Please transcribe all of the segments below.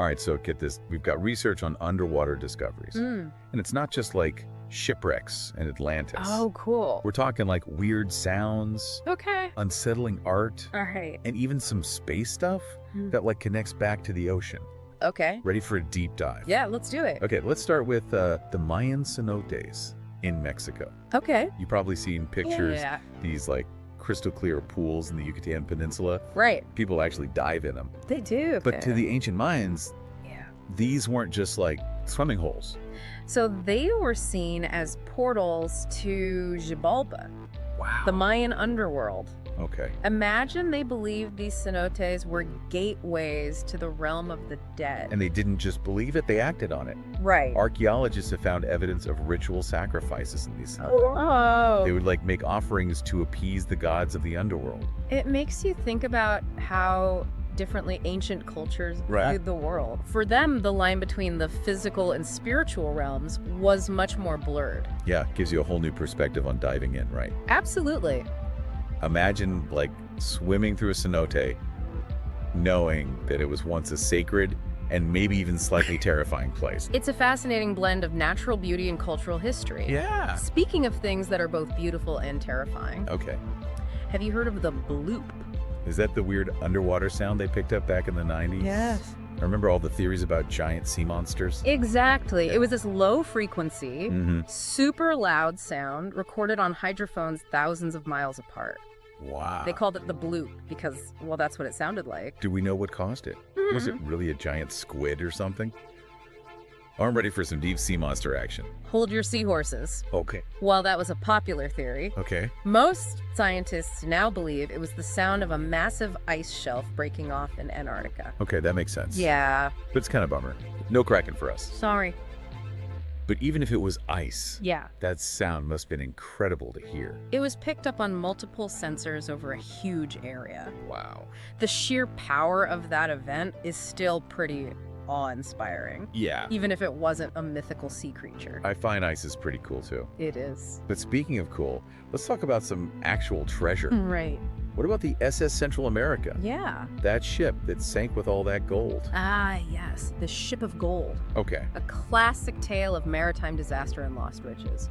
All right, so get this. We've got research on underwater discoveries. And it's not just like shipwrecks in Atlantis. Oh, cool. We're talking like weird sounds, Okay. unsettling art, All right. and even some space stuff that like connects back to the ocean. Okay. Ready for a deep dive? Yeah, let's do it. Okay, let's start with the Mayan cenotes in Mexico. Okay. You've probably seen pictures, Yeah. these like crystal clear pools in the Yucatan Peninsula. Right. People actually dive in them. They do. But to the ancient Mayans, Yeah. these weren't just like swimming holes. So they were seen as portals to Xibalba, Wow. the Mayan underworld. Okay. Imagine they believed these cenotes were gateways to the realm of the dead. And they didn't just believe it, they acted on it. Right. Archaeologists have found evidence of ritual sacrifices in these cenotes. Oh. They would like make offerings to appease the gods of the underworld. It makes you think about how differently ancient cultures viewed the world. For them, the line between the physical and spiritual realms was much more blurred. Yeah, gives you a whole new perspective on diving in, right? Absolutely. Imagine like swimming through a cenote, knowing that it was once a sacred and maybe even slightly terrifying place. It's a fascinating blend of natural beauty and cultural history. Yeah. Speaking of things that are both beautiful and terrifying, Okay. have you heard of the bloop? Is that the weird underwater sound they picked up back in the 90s? Yes. I remember all the theories about giant sea monsters. Exactly. It was this low frequency, Mm-hmm. super loud sound recorded on hydrophones thousands of miles apart. Wow. They called it the bloop because, well, that's what it sounded like. Do we know what caused it? Was it really a giant squid or something? I'm ready for some deep sea monster action. Hold your seahorses. Okay. While that was a popular theory, Okay. most scientists now believe it was the sound of a massive ice shelf breaking off in Antarctica. Okay, that makes sense. Yeah. But it's kind of bummer. No Kraken for us. Sorry. But even if it was ice, Yeah. that sound must have been incredible to hear. It was picked up on multiple sensors over a huge area. Wow. The sheer power of that event is still pretty awe-inspiring, Yeah. even if it wasn't a mythical sea creature. I find ice is pretty cool too. It is. But speaking of cool, let's talk about some actual treasure. Right. What about the SS Central America? Yeah. That ship that sank with all that gold. Ah, yes. The Ship of Gold. Okay. A classic tale of maritime disaster and lost riches.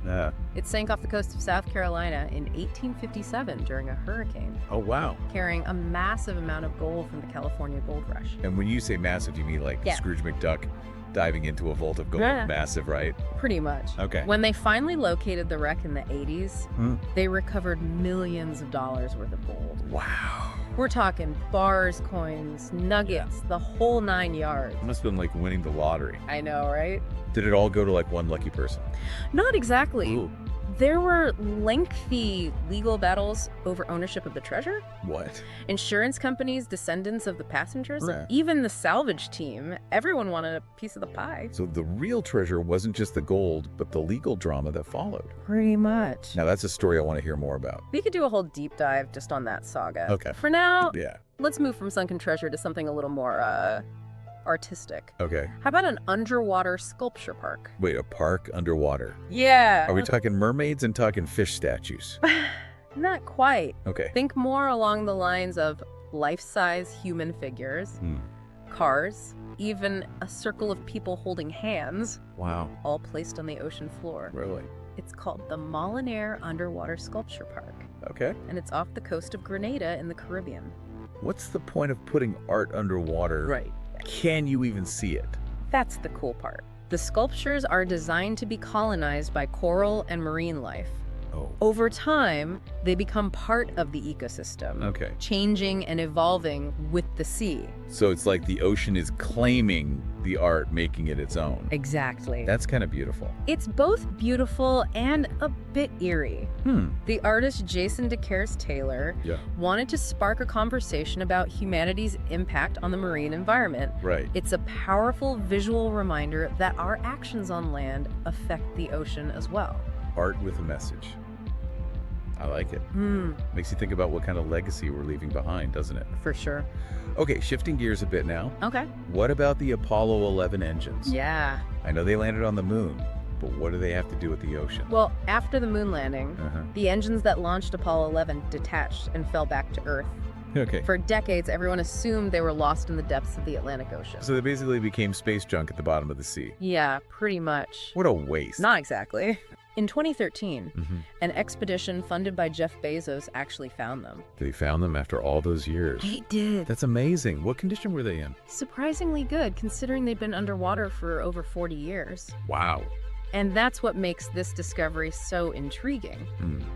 It sank off the coast of South Carolina in 1857 during a hurricane, Oh, wow. carrying a massive amount of gold from the California gold rush. And when you say massive, do you mean like Yeah. Scrooge McDuck diving into a vault of gold? Yeah. Massive, right? Pretty much. Okay. When they finally located the wreck in the 80s, Hmm. they recovered millions of dollars worth of gold. Wow. We're talking bars, coins, nuggets, the whole 9 yards. It must have been like winning the lottery. I know, right? Did it all go to like one lucky person? Not exactly. Ooh. There were lengthy legal battles over ownership of the treasure. What? Insurance companies, descendants of the passengers, Right. even the salvage team, everyone wanted a piece of the pie. So the real treasure wasn't just the gold, but the legal drama that followed. Pretty much. Now that's a story I want to hear more about. We could do a whole deep dive just on that saga. Okay. For now, Yeah. let's move from sunken treasure to something a little more artistic. Okay. How about an underwater sculpture park? Wait, a park underwater. Yeah. Are we talking mermaids and talking fish statues? Not quite. Okay. Think more along the lines of life-size human figures, cars, even a circle of people holding hands, Wow. all placed on the ocean floor. Really? It's called the Molinaire Underwater Sculpture Park, Okay. and it's off the coast of Grenada in the Caribbean. What's the point of putting art underwater? Right. Can you even see it? That's the cool part. The sculptures are designed to be colonized by coral and marine life. Oh. Over time, they become part of the ecosystem, Okay. changing and evolving with the sea. So it's like the ocean is claiming the art, making it its own. Exactly. That's kind of beautiful. It's both beautiful and a bit eerie. The artist Jason DeCaires Taylor Yeah. wanted to spark a conversation about humanity's impact on the marine environment. Right. It's a powerful visual reminder that our actions on land affect the ocean as well. Art with a message. I like it. Makes you think about what kind of legacy we're leaving behind, doesn't it? For sure. Okay, shifting gears a bit now. Okay. What about the Apollo 11 engines? Yeah. I know they landed on the moon, but what do they have to do with the ocean? Well, after the moon landing, Uh-huh. the engines that launched Apollo 11 detached and fell back to Earth. Okay. For decades, everyone assumed they were lost in the depths of the Atlantic Ocean. So they basically became space junk at the bottom of the sea. Yeah, pretty much. What a waste. Not exactly. In 2013, an expedition funded by Jeff Bezos actually found them. They found them after all those years. They did. That's amazing. What condition were they in? Surprisingly good, considering they'd been underwater for over 40 years. Wow. And that's what makes this discovery so intriguing.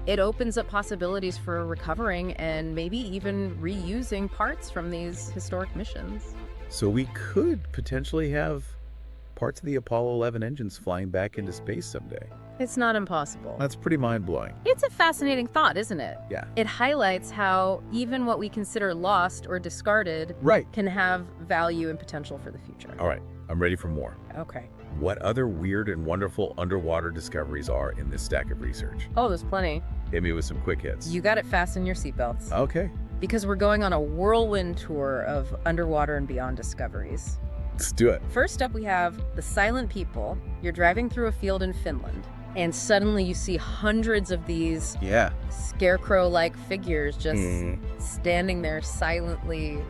It opens up possibilities for recovering and maybe even reusing parts from these historic missions. So we could potentially have parts of the Apollo 11 engines flying back into space someday. It's not impossible. That's pretty mind-blowing. It's a fascinating thought, isn't it? Yeah. It highlights how even what we consider lost or discarded can have value and potential for the future. All right, I'm ready for more. Okay. What other weird and wonderful underwater discoveries are in this stack of research? Oh, there's plenty. Hit me with some quick hits. You got it. Fasten your seatbelts. Okay. Because we're going on a whirlwind tour of underwater and beyond discoveries. Let's do it. First up, we have the silent people. You're driving through a field in Finland, and suddenly you see hundreds of these scarecrow-like figures just standing there silently.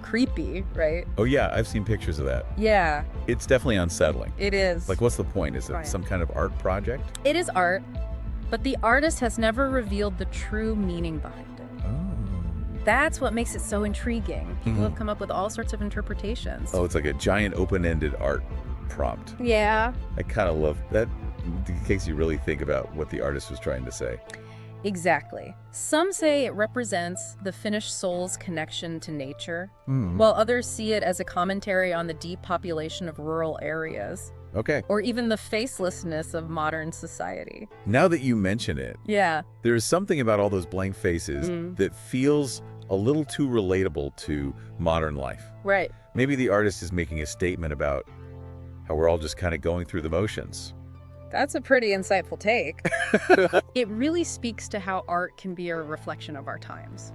Creepy, right? Oh yeah, I've seen pictures of that. Yeah. It's definitely unsettling. It is. Like, what's the point? Is it some kind of art project? It is art, but the artist has never revealed the true meaning behind it. That's what makes it so intriguing. People have come up with all sorts of interpretations. Oh, it's like a giant open-ended art prompt. Yeah. I kind of love that. In case you really think about what the artist was trying to say. Exactly. Some say it represents the Finnish soul's connection to nature, while others see it as a commentary on the depopulation of rural areas. Okay. Or even the facelessness of modern society. Now that you mention it, there's something about all those blank faces that feels a little too relatable to modern life. Right. Maybe the artist is making a statement about how we're all just kind of going through the motions. That's a pretty insightful take. It really speaks to how art can be a reflection of our times.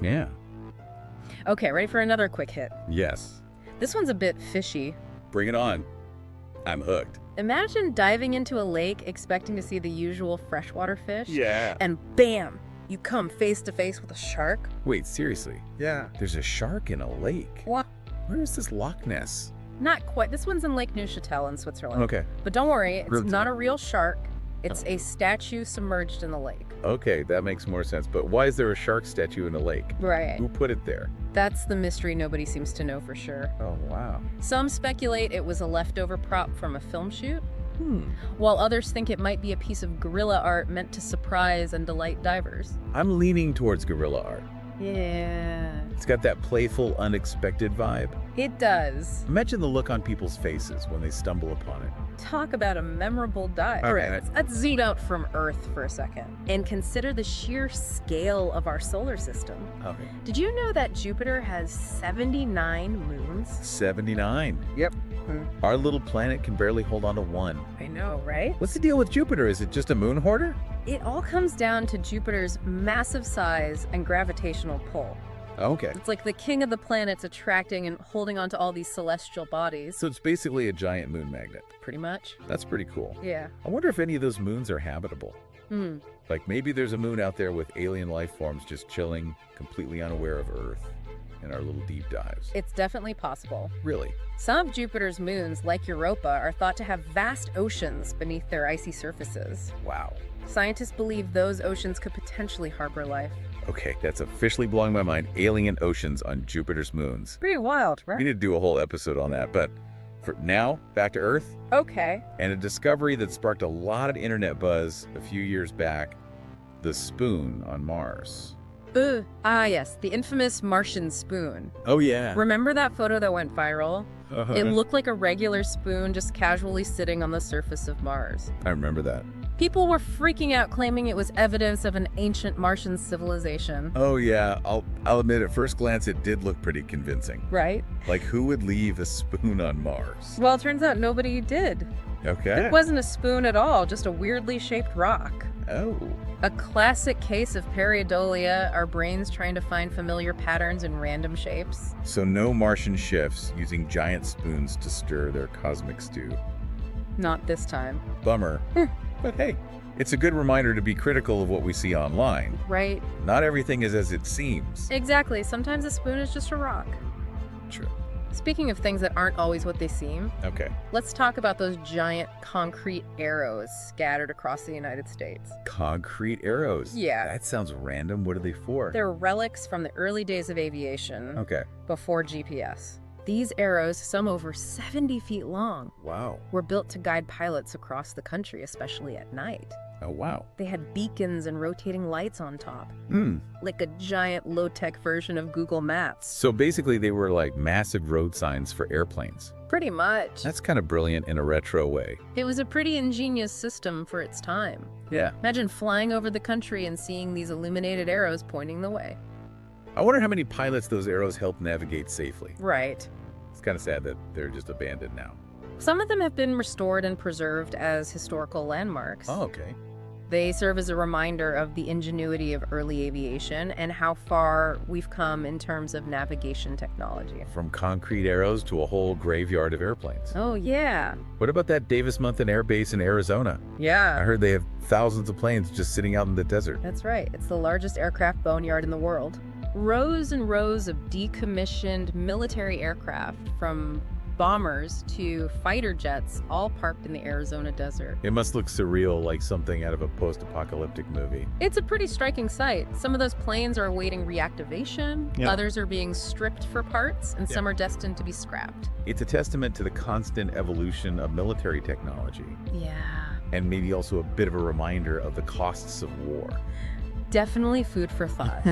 Yeah. Okay, ready for another quick hit? Yes. This one's a bit fishy. Bring it on. I'm hooked. Imagine diving into a lake expecting to see the usual freshwater fish. Yeah. And bam, you come face to face with a shark. Wait, seriously? Yeah. There's a shark in a lake. What? Where is this Loch Ness? Not quite. This one's in Lake Neuchâtel in Switzerland. Okay. But don't worry, it's not a real shark. It's a statue submerged in the lake. Okay, that makes more sense. But why is there a shark statue in a lake? Right. Who put it there? That's the mystery nobody seems to know for sure. Oh, wow. Some speculate it was a leftover prop from a film shoot, while others think it might be a piece of guerrilla art meant to surprise and delight divers. I'm leaning towards guerrilla art. Yeah. It's got that playful, unexpected vibe. It does. Imagine the look on people's faces when they stumble upon it. Talk about a memorable dive. All right. Let's zoom out from Earth for a second and consider the sheer scale of our solar system. Okay. Did you know that Jupiter has 79 moons? 79. Yep. Our little planet can barely hold on to one. I know, right? What's the deal with Jupiter? Is it just a moon hoarder? It all comes down to Jupiter's massive size and gravitational pull. Okay. It's like the king of the planets attracting and holding onto all these celestial bodies. So it's basically a giant moon magnet. Pretty much. That's pretty cool. Yeah. I wonder if any of those moons are habitable. Like maybe there's a moon out there with alien life forms just chilling, completely unaware of Earth in our little deep dives. It's definitely possible. Really? Some of Jupiter's moons, like Europa, are thought to have vast oceans beneath their icy surfaces. Wow. Scientists believe those oceans could potentially harbor life. Okay, that's officially blowing my mind. Alien oceans on Jupiter's moons. Pretty wild, right? We need to do a whole episode on that, but for now, back to Earth. Okay. And a discovery that sparked a lot of internet buzz a few years back, the spoon on Mars. Yes, the infamous Martian spoon. Oh yeah. Remember that photo that went viral? It looked like a regular spoon just casually sitting on the surface of Mars. I remember that. People were freaking out, claiming it was evidence of an ancient Martian civilization. Oh yeah, I'll admit at first glance it did look pretty convincing. Right? Like who would leave a spoon on Mars? Well, it turns out nobody did. Okay. It wasn't a spoon at all, just a weirdly shaped rock. Oh. A classic case of pareidolia, our brains trying to find familiar patterns in random shapes. So no Martian chefs using giant spoons to stir their cosmic stew. Not this time. Bummer. But hey, It's a good reminder to be critical of what we see online. Right. Not everything is as it seems. Exactly. Sometimes a spoon is just a rock. True. Speaking of things that aren't always what they seem, Okay. let's talk about those giant concrete arrows scattered across the United States. Concrete arrows. Yeah. That sounds random. What are they for? They're relics from the early days of aviation, Okay. before GPS. These arrows, some over 70 feet long, Wow. were built to guide pilots across the country, especially at night. Oh, wow. They had beacons and rotating lights on top, Hmm. like a giant low-tech version of Google Maps. So basically they were like massive road signs for airplanes. Pretty much. That's kind of brilliant in a retro way. It was a pretty ingenious system for its time. Yeah. Imagine flying over the country and seeing these illuminated arrows pointing the way. I wonder how many pilots those arrows helped navigate safely. Right. It's kind of sad that they're just abandoned now. Some of them have been restored and preserved as historical landmarks. Oh, okay. They serve as a reminder of the ingenuity of early aviation and how far we've come in terms of navigation technology. From concrete arrows to a whole graveyard of airplanes. Oh, yeah. What about that Davis-Monthan Air Base in Arizona? I Yeah. heard they have thousands of planes just sitting out in the desert. That's right. It's the largest aircraft boneyard in the world. Rows and rows of decommissioned military aircraft, from bombers to fighter jets, all parked in the Arizona desert. It must look surreal, like something out of a post-apocalyptic movie. It's a pretty striking sight. Some of those planes are awaiting reactivation, Yeah. others are being stripped for parts, and Yeah. some are destined to be scrapped. It's a testament to the constant evolution of military technology, Yeah. and maybe also a bit of a reminder of the costs of war. Definitely food for thought.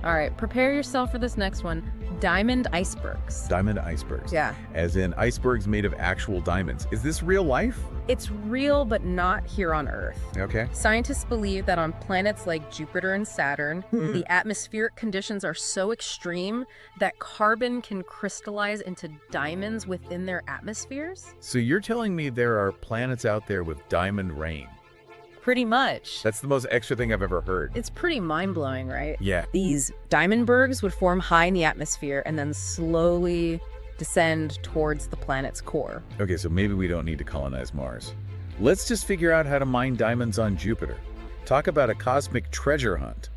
All right, prepare yourself for this next one. Diamond icebergs. Diamond icebergs. Yeah. As in icebergs made of actual diamonds. Is this real life? It's real, but not here on Earth. Okay. Scientists believe that on planets like Jupiter and Saturn, the atmospheric conditions are so extreme that carbon can crystallize into diamonds within their atmospheres? So you're telling me there are planets out there with diamond rain? Pretty much. That's the most extra thing I've ever heard. It's pretty mind-blowing, right? Yeah. These diamondbergs would form high in the atmosphere and then slowly descend towards the planet's core. Okay, so maybe we don't need to colonize Mars. Let's just figure out how to mine diamonds on Jupiter. Talk about a cosmic treasure hunt.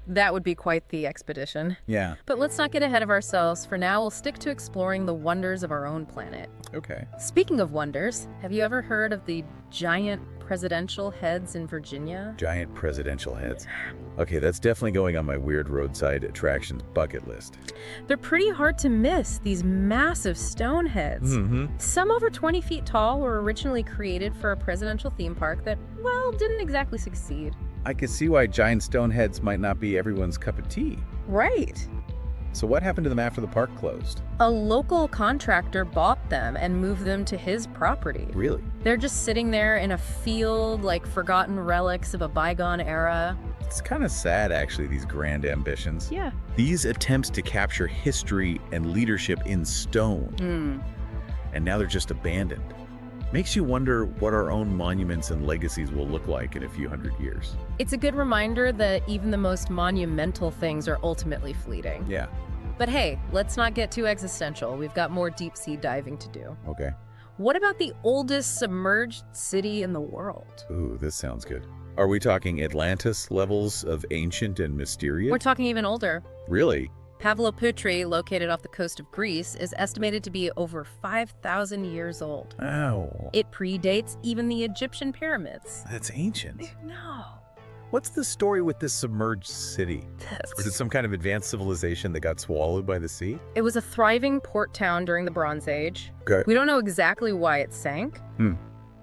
That would be quite the expedition. Yeah. But let's not get ahead of ourselves. For now, we'll stick to exploring the wonders of our own planet. Okay. Speaking of wonders, have you ever heard of the giant presidential heads in Virginia? Giant presidential heads. Okay, that's definitely going on my weird roadside attractions bucket list. They're pretty hard to miss, these massive stone heads. Mm-hmm. Some over 20 feet tall were originally created for a presidential theme park that, well, didn't exactly succeed. I could see why giant stone heads might not be everyone's cup of tea. Right. So what happened to them after the park closed? A local contractor bought them and moved them to his property. Really? They're just sitting there in a field like forgotten relics of a bygone era. It's kind of sad, actually, these grand ambitions. Yeah. These attempts to capture history and leadership in stone, and now they're just abandoned. Makes you wonder what our own monuments and legacies will look like in a few hundred years. It's a good reminder that even the most monumental things are ultimately fleeting. Yeah. But hey, let's not get too existential. We've got more deep sea diving to do. Okay. What about the oldest submerged city in the world? Ooh, this sounds good. Are we talking Atlantis levels of ancient and mysterious? We're talking even older. Really? Pavloputri, located off the coast of Greece, is estimated to be over 5,000 years old. Ow. It predates even the Egyptian pyramids. That's ancient. No. What's the story with this submerged city? Was it some kind of advanced civilization that got swallowed by the sea? It was a thriving port town during the Bronze Age. Okay. We don't know exactly why it sank,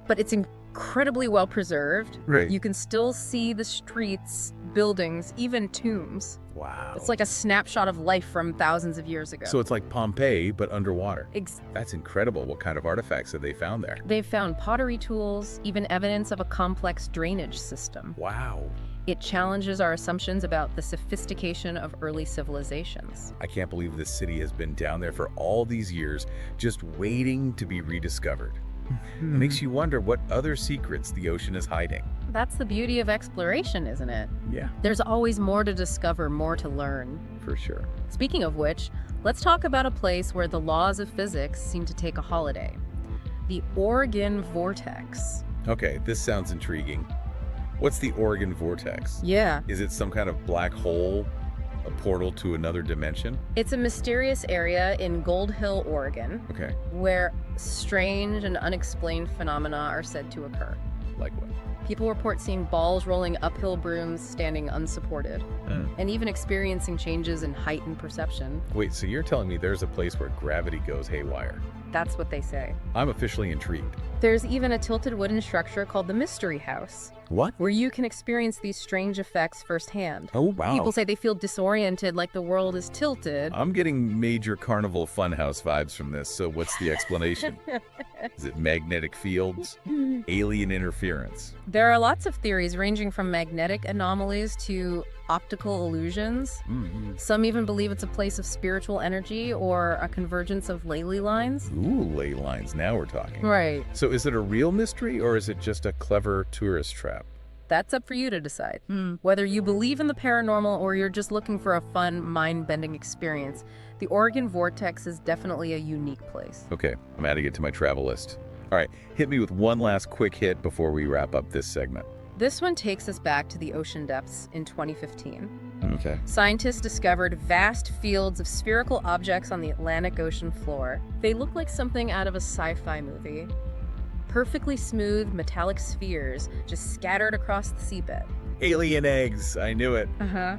but it's incredibly well preserved. Right. You can still see the streets, buildings, even tombs. Wow. It's like a snapshot of life from thousands of years ago. So it's like Pompeii, but underwater. Ex- That's incredible. What kind of artifacts have they found there? They've found pottery tools, even evidence of a complex drainage system. Wow. It challenges our assumptions about the sophistication of early civilizations. I can't believe this city has been down there for all these years, just waiting to be rediscovered. It makes you wonder what other secrets the ocean is hiding. That's the beauty of exploration, isn't it? Yeah, There's always more to discover, more to learn. for sure. Speaking of which, let's talk about a place where the laws of physics seem to take a holiday. The Oregon Vortex. Okay, this sounds intriguing. What's the Oregon vortex? Yeah. Is it some kind of black hole, a portal to another dimension? It's a mysterious area in Gold Hill, Oregon, Okay. where strange and unexplained phenomena are said to occur. Like what? People report seeing balls rolling uphill brooms standing unsupported, and even experiencing changes in height and perception. Wait, so you're telling me there's a place where gravity goes haywire? That's what they say. I'm officially intrigued. There's even a tilted wooden structure called the Mystery House, What? where you can experience these strange effects firsthand. Oh, wow. People say they feel disoriented, like the world is tilted. I'm getting major carnival funhouse vibes from this, so what's the explanation? Is it magnetic fields? Alien interference? There are lots of theories ranging from magnetic anomalies to optical illusions. Some even believe it's a place of spiritual energy or a convergence of ley lines. Ooh, ley lines. Now we're talking. Right. So is it a real mystery or is it just a clever tourist trap? That's up for you to decide. Whether you believe in the paranormal or you're just looking for a fun, mind-bending experience, the Oregon Vortex is definitely a unique place. Okay, I'm adding it to my travel list. All right, hit me with one last quick hit before we wrap up this segment. This one takes us back to the ocean depths in 2015. Okay. Scientists discovered vast fields of spherical objects on the Atlantic Ocean floor. They look like something out of a sci-fi movie. Perfectly smooth metallic spheres just scattered across the seabed. Alien eggs, I knew it. Uh-huh.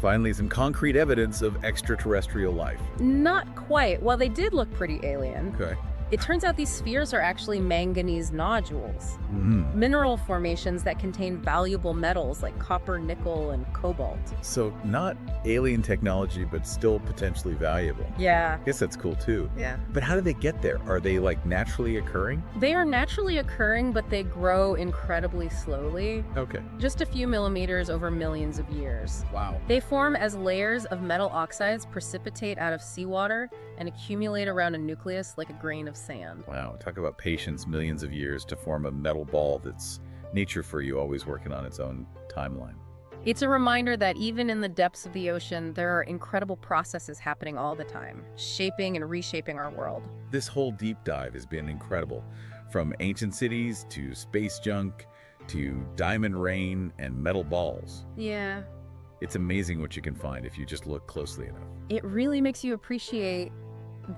Finally, some concrete evidence of extraterrestrial life. Not quite. Well, they did look pretty alien. Okay. It turns out these spheres are actually manganese nodules, mineral formations that contain valuable metals like copper, nickel, and cobalt. So not alien technology, but still potentially valuable. Yeah. I guess that's cool too. Yeah. But how do they get there? Are they like naturally occurring? They are naturally occurring, but they grow incredibly slowly, Okay. just a few millimeters over millions of years. Wow. They form as layers of metal oxides precipitate out of seawater and accumulate around a nucleus like a grain of sand. Wow. Talk about patience, millions of years to form a metal ball that's nature for you, always working on its own timeline. It's a reminder that even in the depths of the ocean, there are incredible processes happening all the time, shaping and reshaping our world. This whole deep dive has been incredible. From ancient cities to space junk to diamond rain and metal balls. Yeah. It's amazing what you can find if you just look closely enough. It really makes you appreciate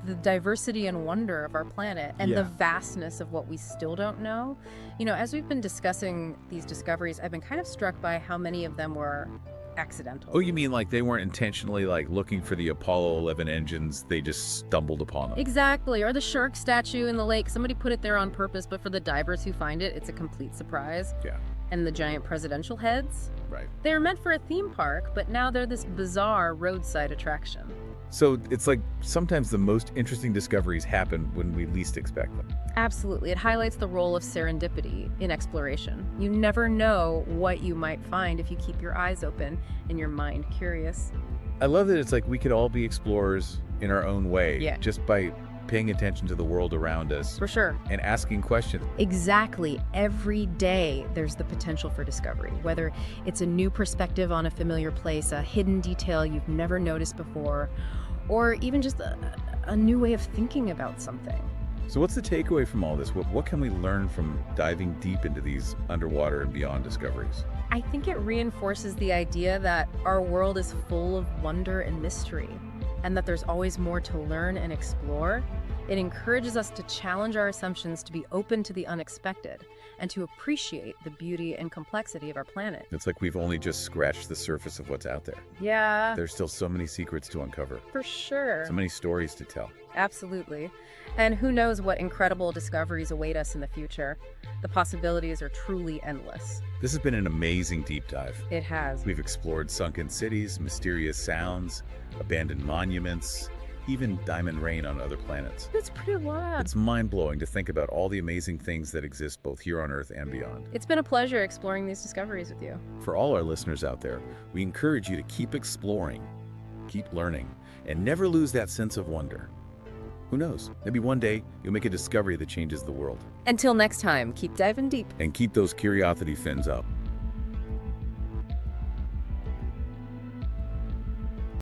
the diversity and wonder of our planet and the vastness of what we still don't know. You know, as we've been discussing these discoveries, I've been kind of struck by how many of them were accidental. Oh, you mean like they weren't intentionally like looking for the Apollo 11 engines, they just stumbled upon them? Exactly. Or the shark statue in the lake. Somebody put it there on purpose, but for the divers who find it, it's a complete surprise. Yeah. And the giant presidential heads. Right. They were meant for a theme park, but now they're this bizarre roadside attraction. So it's like sometimes the most interesting discoveries happen when we least expect them. Absolutely. It highlights the role of serendipity in exploration. You never know what you might find if you keep your eyes open and your mind curious. I love that it's like we could all be explorers in our own way, just by paying attention to the world around us. For sure. And asking questions. Exactly. Every day there's the potential for discovery, whether it's a new perspective on a familiar place, a hidden detail you've never noticed before, or even just a new way of thinking about something. So what's the takeaway from all this? What can we learn from diving deep into these underwater and beyond discoveries? I think it reinforces the idea that our world is full of wonder and mystery, and that there's always more to learn and explore. It encourages us to challenge our assumptions, to be open to the unexpected, and to appreciate the beauty and complexity of our planet. It's like we've only just scratched the surface of what's out there. Yeah. There's still so many secrets to uncover. For sure. So many stories to tell. Absolutely. And who knows what incredible discoveries await us in the future. The possibilities are truly endless. This has been an amazing deep dive. It has. We've explored sunken cities, mysterious sounds, abandoned monuments, even diamond rain on other planets. That's pretty wild. It's mind-blowing to think about all the amazing things that exist both here on Earth and beyond. It's been a pleasure exploring these discoveries with you. For all our listeners out there, we encourage you to keep exploring, keep learning, and never lose that sense of wonder. Who knows? Maybe one day you'll make a discovery that changes the world. Until next time, keep diving deep. And keep those curiosity fins up.